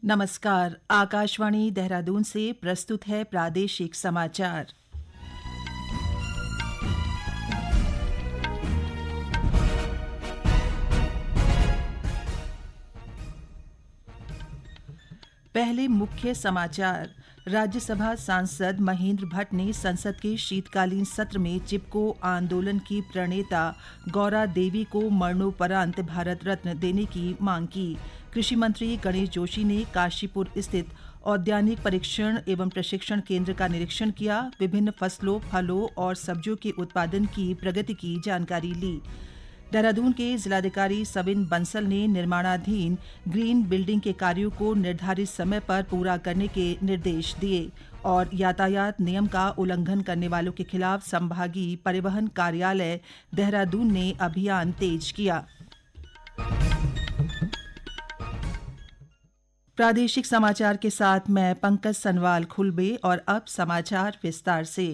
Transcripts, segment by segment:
नमस्कार। आकाशवाणी देहरादून से प्रस्तुत है प्रादेशिक समाचार। पहले मुख्य समाचार। राज्यसभा सांसद महेंद्र भट्ट ने संसद के शीतकालीन सत्र में चिपको आंदोलन की प्रणेता गौरा देवी को मरणोपरांत भारत रत्न देने की मांग की। कृषि मंत्री गणेश जोशी ने काशीपुर स्थित औद्यानिक परीक्षण एवं प्रशिक्षण केंद्र का निरीक्षण किया। विभिन्न फसलों, फलों और सब्जियों के उत्पादन की प्रगति की जानकारी ली। देहरादून के जिलाधिकारी सविन बंसल ने निर्माणाधीन ग्रीन बिल्डिंग के कार्यों को निर्धारित समय पर पूरा करने के निर्देश दिए और यातायात नियम का उल्लंघन करने वालों के खिलाफ संभागीय परिवहन कार्यालय देहरादून ने अभियान तेज किया। प्रादेशिक समाचार के साथ मैं पंकज सनवाल खुलबे और अब समाचार विस्तार से।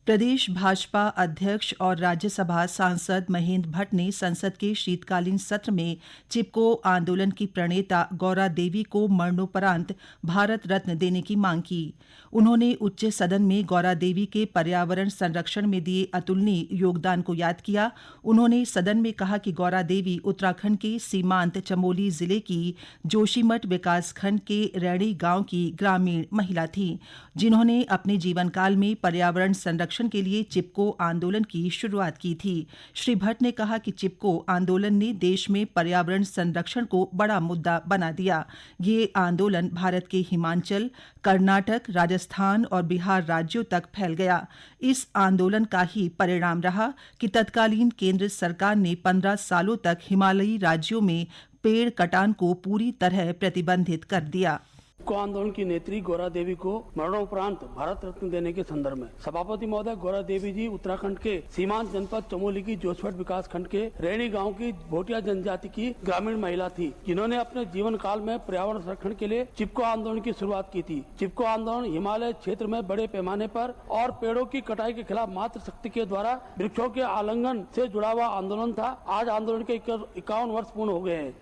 प्रदेश भाजपा अध्यक्ष और राज्यसभा सांसद महेंद्र भट्ट ने संसद के शीतकालीन सत्र में चिपको आंदोलन की प्रणेता गौरा देवी को मरणोपरांत भारत रत्न देने की मांग की। उन्होंने उच्च सदन में गौरा देवी के पर्यावरण संरक्षण में दिए अतुलनीय योगदान को याद किया। उन्होंने सदन में कहा कि गौरा देवी उत्तराखंड के सीमांत चमोली जिले की जोशीमठ विकासखंड के रैणी गांव की ग्रामीण महिला थी, जिन्होंने अपने जीवन काल में पर्यावरण संरक्षण के लिए चिपको आंदोलन की शुरुआत की थी। श्री भट्ट ने कहा कि चिपको आंदोलन ने देश में पर्यावरण संरक्षण को बड़ा मुद्दा बना दिया। ये आंदोलन भारत के हिमाचल, कर्नाटक, राजस्थान और बिहार राज्यों तक फैल गया। इस आंदोलन का ही परिणाम रहा कि तत्कालीन केंद्र सरकार ने 15 सालों तक हिमालयी राज्यों में पेड़ कटान को पूरी तरह प्रतिबंधित कर दिया। को आंदोलन की नेत्री गौरा देवी को मरणोपरांत भारत रत्न देने के संदर्भ में सभापति महोदय, गौरा देवी जी उत्तराखंड के सीमांत जनपद चमोली की जोशीमठ विकास खंड के रैणी गांव की भोटिया जनजाति की ग्रामीण महिला थी, जिन्होंने अपने जीवन काल में पर्यावरण संरक्षण के लिए चिपको आंदोलन की शुरुआत की थी। चिपको आंदोलन हिमालय क्षेत्र में बड़े पैमाने पर और पेड़ों की कटाई के खिलाफ मातृ शक्ति के द्वारा वृक्षों के आलिंगन से जुड़ा हुआ आंदोलन था। आज आंदोलन के 51 वर्ष पूर्ण हो गए हैं।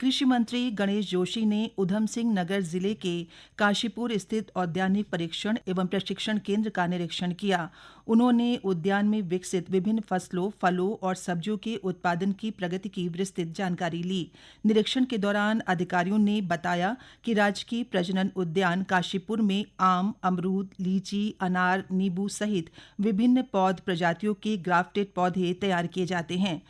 कृषि मंत्री गणेश जोशी ने उधम सिंह नगर जिले के काशीपुर स्थित औद्यानिक परीक्षण एवं प्रशिक्षण केंद्र का निरीक्षण किया। उन्होंने उद्यान में विकसित विभिन्न फसलों, फलों और सब्जियों के उत्पादन की प्रगति की विस्तृत जानकारी ली। निरीक्षण के दौरान अधिकारियों ने बताया कि राजकीय प्रजनन उद्यान काशीपुर में आम, अमरूद, लीची, अनार, नींबू सहित विभिन्न पौध प्रजातियों के ग्राफ्टेड पौधे तैयार किए जाते हैं।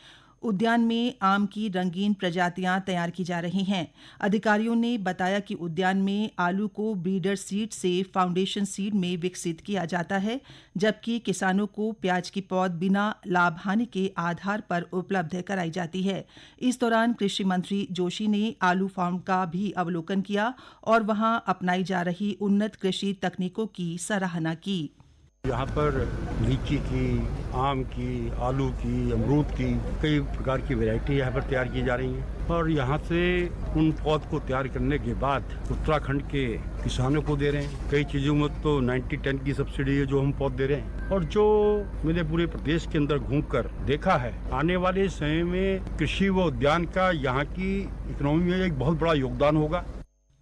उद्यान में आम की रंगीन प्रजातियां तैयार की जा रही हैं। अधिकारियों ने बताया कि उद्यान में आलू को ब्रीडर सीड से फाउंडेशन सीड में विकसित किया जाता है, जबकि किसानों को प्याज की पौध बिना लाभ हानि के आधार पर उपलब्ध कराई जाती है। इस दौरान कृषि मंत्री जोशी ने आलू फार्म का भी अवलोकन किया और वहां अपनाई जा रही उन्नत कृषि तकनीकों की सराहना की। यहाँ पर लीची की, आम की, आलू की, अमरूद की कई प्रकार की वैरायटी यहाँ पर तैयार की जा रही हैं और यहाँ से उन पौध को तैयार करने के बाद उत्तराखंड के किसानों को दे रहे हैं। कई चीज़ों में तो 90-10 की सब्सिडी है जो हम पौध दे रहे हैं। और जो मैंने पूरे प्रदेश के अंदर घूमकर देखा है, आने वाले समय में कृषि व उद्यान का यहाँ की इकोनॉमी में एक बहुत बड़ा योगदान होगा।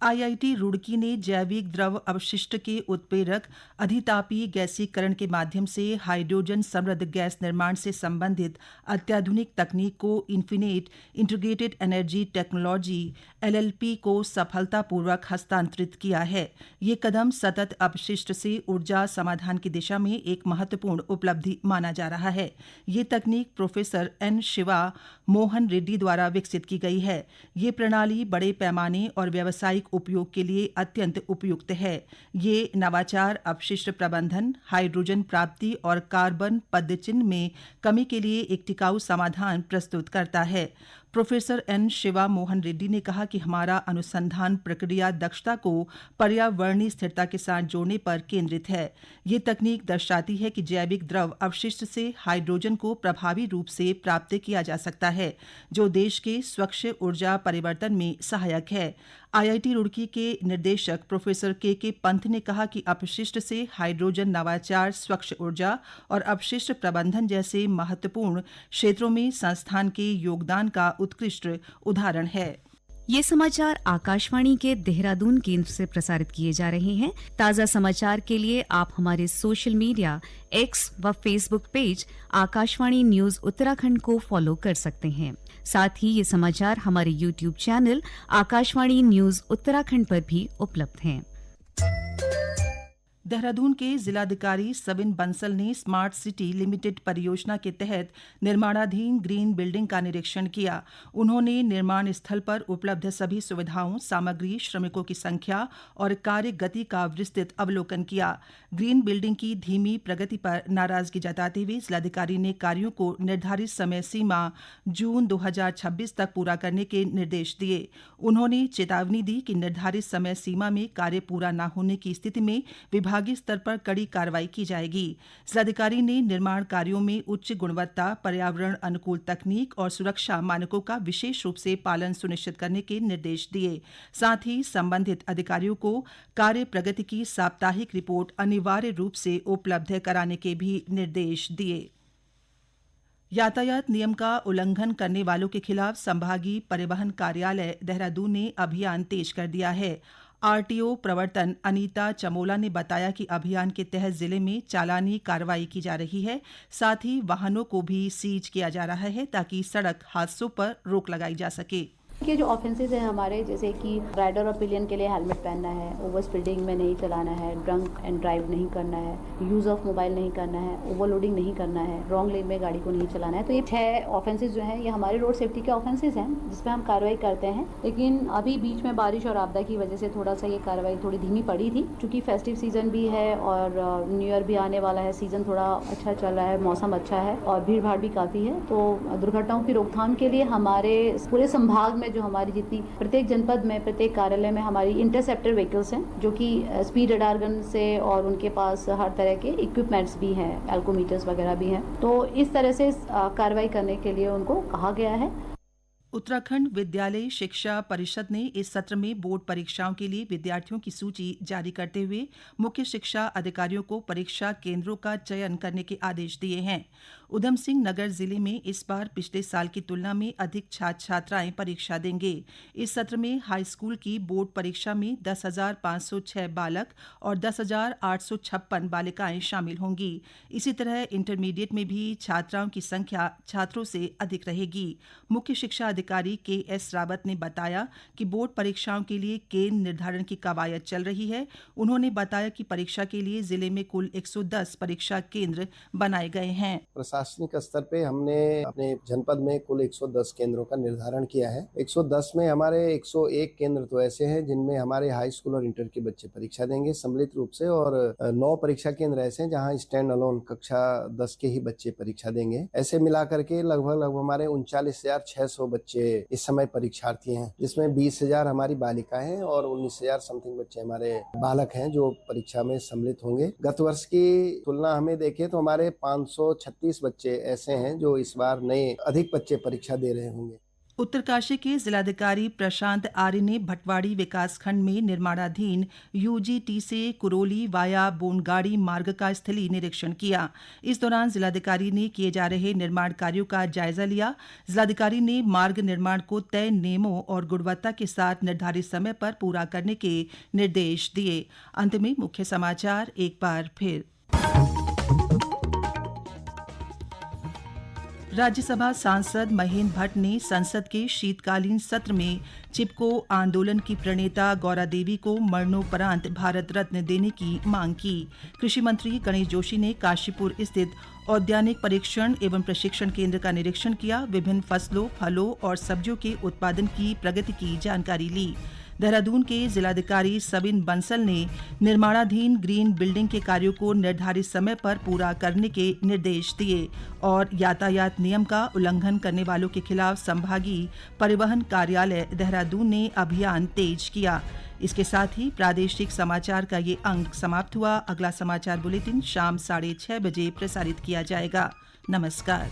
आईआईटी रुड़की ने जैविक द्रव अपशिष्ट के उत्प्रेरक अधितापीय गैसीकरण के माध्यम से हाइड्रोजन समृद्ध गैस निर्माण से संबंधित अत्याधुनिक तकनीक को infinite integrated energy technology LLP को सफलतापूर्वक हस्तांतरित किया है। ये कदम सतत अपशिष्ट से ऊर्जा समाधान की दिशा में एक महत्वपूर्ण उपलब्धि माना जा रहा है। ये तकनीक प्रोफेसर एन शिवा मोहन रेड्डी द्वारा विकसित की गई है। ये प्रणाली बड़े पैमाने और व्यावसायिक उपयोग के लिए अत्यंत उपयुक्त है। ये नवाचार अपशिष्ट प्रबंधन, हाइड्रोजन प्राप्ति और कार्बन पदचिह्न में कमी के लिए एक टिकाऊ समाधान प्रस्तुत करता है। प्रोफेसर एन शिवा मोहन रेड्डी ने कहा कि हमारा अनुसंधान प्रक्रिया दक्षता को पर्यावरणीय स्थिरता के साथ जोड़ने पर केंद्रित है। ये तकनीक दर्शाती है कि जैविक द्रव अपशिष्ट से हाइड्रोजन को प्रभावी रूप से प्राप्त किया जा सकता है, जो देश के स्वच्छ ऊर्जा परिवर्तन में सहायक है। आईआईटी रुड़की के निदेशक प्रोफेसर के पंत ने कहा कि अपशिष्ट से हाइड्रोजन नवाचार, स्वच्छ ऊर्जा और अपशिष्ट प्रबंधन जैसे महत्वपूर्ण क्षेत्रों में संस्थान के योगदान का उत्कृष्ट उदाहरण है। ये समाचार आकाशवाणी के देहरादून केंद्र से प्रसारित किए जा रहे हैं। ताज़ा समाचार के लिए आप हमारे सोशल मीडिया एक्स व Facebook page Akashvani news Uttarakhand को फॉलो कर सकते हैं। साथ ही ये समाचार हमारे YouTube channel Akashvani news Uttarakhand पर भी उपलब्ध हैं। देहरादून के जिलाधिकारी सविन बंसल ने स्मार्ट सिटी लिमिटेड परियोजना के तहत निर्माणाधीन ग्रीन बिल्डिंग का निरीक्षण किया। उन्होंने निर्माण स्थल पर उपलब्ध सभी सुविधाओं, सामग्री, श्रमिकों की संख्या और कार्य गति का विस्तृत अवलोकन किया। ग्रीन बिल्डिंग की धीमी प्रगति पर नाराजगी जताते हुए जिलाधिकारी ने कार्यों को निर्धारित समय सीमा जून 2026 तक पूरा करने के निर्देश दिए। उन्होंने चेतावनी दी कि निर्धारित समय सीमा में कार्य पूरा न होने की स्थिति में विभागीय स्तर पर कड़ी कार्रवाई की जाएगी। जिलाधिकारी ने निर्माण कार्यों में उच्च गुणवत्ता, पर्यावरण अनुकूल तकनीक और सुरक्षा मानकों का विशेष रूप से पालन सुनिश्चित करने के निर्देश दिए। साथ ही संबंधित अधिकारियों को कार्य प्रगति की साप्ताहिक रिपोर्ट अनिवार्य रूप से उपलब्ध कराने के भी निर्देश दिए। यातायात नियम का उल्लंघन करने वालों के खिलाफ संभागीय परिवहन कार्यालय देहरादून ने अभियान तेज कर दिया है। आरटीओ प्रवर्तन अनीता चमोला ने बताया कि अभियान के तहत जिले में चालानी कार्रवाई की जा रही है। साथ ही वाहनों को भी सीज किया जा रहा है ताकि सड़क हादसों पर रोक लगाई जा सके। ये जो ऑफेंसेस हैं हमारे, जैसे कि राइडर और पिलियन के लिए हेलमेट पहनना है, ओवर स्पीडिंग में नहीं चलाना है, ड्रंक एंड ड्राइव नहीं करना है, यूज़ ऑफ मोबाइल नहीं करना है, ओवरलोडिंग नहीं करना है, रॉन्ग लेन में गाड़ी को नहीं चलाना है। तो ये 6 ऑफेंसेस जो हैं ये हमारे रोड सेफ्टी के ऑफेंसेस हैं जिस पर हम कार्रवाई करते हैं। लेकिन अभी बीच में बारिश और आपदा की वजह से थोड़ा सा ये कार्रवाई थोड़ी धीमी पड़ी थी। चूँकि फेस्टिव सीजन भी है और न्यू ईयर भी आने वाला है, सीजन थोड़ा अच्छा चल रहा है, मौसम अच्छा है और भीड़ भाड़ भी काफ़ी है। तो दुर्घटनाओं की रोकथाम के लिए हमारे पूरे संभाग में जो हमारी जितनी प्रत्येक जनपद में, प्रत्येक कार्यालय में हमारी इंटरसेप्टर व्हीकल्स हैं जो कि स्पीड रडार गन से, और उनके पास हर तरह के इक्विपमेंट्स भी हैं, एल्कोमीटर्स वगैरह भी हैं। तो इस तरह से कार्रवाई करने के लिए उनको कहा गया है। उत्तराखंड विद्यालय शिक्षा परिषद ने इस सत्र में बोर्ड परीक्षाओं के लिए विद्यार्थियों की सूची जारी करते हुए मुख्य शिक्षा अधिकारियों को परीक्षा केंद्रों का चयन करने के आदेश दिए हैं। उधम सिंह नगर जिले में इस बार पिछले साल की तुलना में अधिक छात्र छात्राएं परीक्षा देंगे। इस सत्र में हाई स्कूल की बोर्ड परीक्षा में 10,506 बालक और 10,856 बालिकाएं शामिल होंगी। इसी तरह इंटरमीडिएट में भी छात्राओं की संख्या छात्रों से अधिक रहेगी। मुख्य शिक्षा अधिकारी के.एस. रावत ने बताया कि बोर्ड परीक्षाओं के लिए केंद्र निर्धारण की कवायद चल रही है। उन्होंने बताया कि परीक्षा के लिए जिले में कुल 110 परीक्षा केंद्र बनाए गए हैं। प्रशासनिक स्तर पे हमने अपने जनपद में कुल 110 केंद्रों का निर्धारण किया है। 110 में हमारे 101 केंद्र तो ऐसे हैं जिनमें हमारे हाई स्कूल और इंटर के बच्चे परीक्षा देंगे सम्मिलित रूप से, और 9 परीक्षा केंद्र ऐसे हैं जहां स्टैंड अलोन कक्षा 10 के ही बच्चे परीक्षा देंगे। ऐसे मिलाकर के लगभग हमारे 39,600 बच्चे इस समय परीक्षार्थी हैं, जिसमें 20,000 हमारी बालिकाएं हैं और 19,000 समथिंग बच्चे हमारे बालक हैं जो परीक्षा में सम्मिलित होंगे। गत वर्ष की तुलना हमें देखें तो हमारे 536 बच्चे ऐसे हैं जो इस बार नए अधिक बच्चे परीक्षा दे रहे होंगे। उत्तरकाशी के जिलाधिकारी प्रशांत आर्य ने भटवाड़ी विकासखंड में निर्माणाधीन यूजीटी से कुरोली वाया बोनगाड़ी मार्ग का स्थलीय निरीक्षण किया। इस दौरान जिलाधिकारी ने किए जा रहे निर्माण कार्यों का जायजा लिया। जिलाधिकारी ने मार्ग निर्माण को तय नियमों और गुणवत्ता के साथ निर्धारित समय पर पूरा करने के निर्देश दिए। अंत में मुख्य समाचार एक बार फिर। राज्यसभा सांसद महेंद्र भट्ट ने संसद के शीतकालीन सत्र में चिपको आंदोलन की प्रणेता गौरा देवी को मरणोपरांत भारत रत्न देने की मांग की। कृषि मंत्री गणेश जोशी ने काशीपुर स्थित औद्यानिक परीक्षण एवं प्रशिक्षण केंद्र का निरीक्षण किया। विभिन्न फसलों, फलों और सब्जियों के उत्पादन की प्रगति की जानकारी ली। देहरादून के जिलाधिकारी सविन बंसल ने निर्माणाधीन ग्रीन बिल्डिंग के कार्यों को निर्धारित समय पर पूरा करने के निर्देश दिए और यातायात नियम का उल्लंघन करने वालों के खिलाफ संभागीय परिवहन कार्यालय देहरादून ने अभियान तेज किया। इसके साथ ही प्रादेशिक समाचार का ये अंक समाप्त हुआ। अगला समाचार बुलेटिन शाम 6:30 बजे प्रसारित किया जाएगा। नमस्कार।